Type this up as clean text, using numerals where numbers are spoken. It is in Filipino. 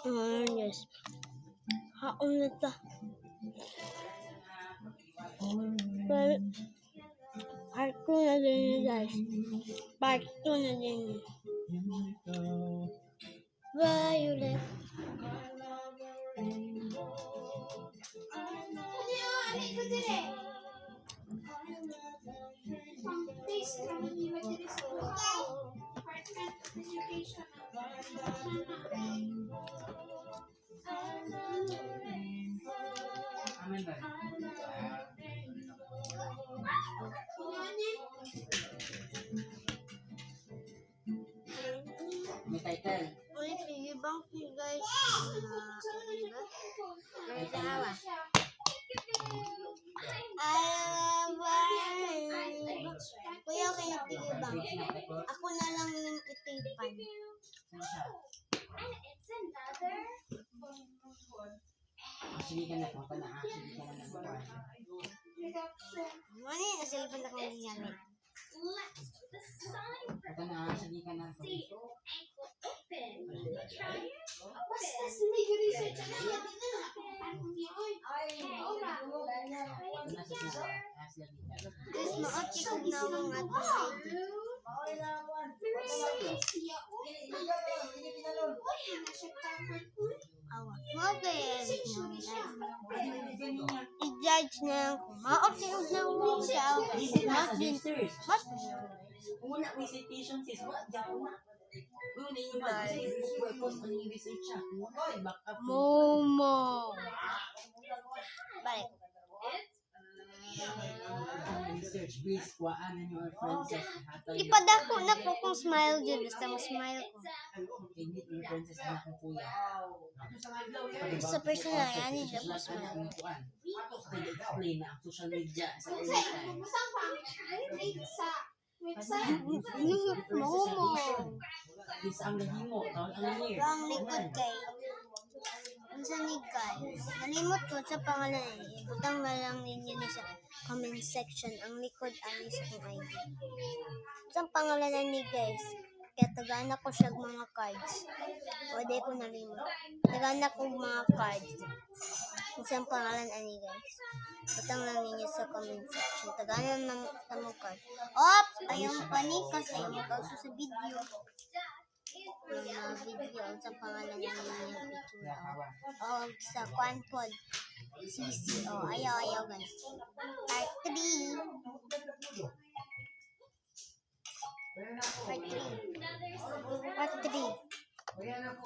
Yes. Haon na ta. Pero, part 2 na din yun, guys. Part 2 na din yun. Violet. May title. Uy, sige bang guys. Nagsawa. Kuya, okay na sige bang. Ako na lang yung itipan. Sige ka na po. Sige ka na po. Ano yung cellphone na kong ginamit? Ito na, sige ka na po. Basta nag-research na yan. Guys, ma-upload na akong ating awa. I-judge na ako. Ma-upload na ako sa mas Una, may citation sis. What? Una. Una yung purpose on yung research siya. Backup. Momo. Balik. Research, please. Kuhaan na yung references. Ipadako na po kung smile dyan. Basta ma-smile ko. Hindi references na akong kuya. Sa personal, yan yung siya po smile. Explain na ang social media sa early times. Momo. Is ang nahimo, taon ang year. Ang likod kay. Ang sanig guys. Nalimot ko sa pangalan eh. Ibutang na lang ninyo na sa comment section. Ang likod ay sa kong ID. Sa pangalan ni guys. Kaya tagana ko siya mga cards. Pwede ko nalimot. Tagana ko mga cards. Isang pangalan ani guys. Butang lang ninyo sa comment section. Tagana ng tamang card. Ops! Ayaw mo panikas. Ayaw mo kauto sa video. Video sa pangalan ninyo yung picture. O sa Quanpod. CC. O ayaw guys. Part 3. Part 3.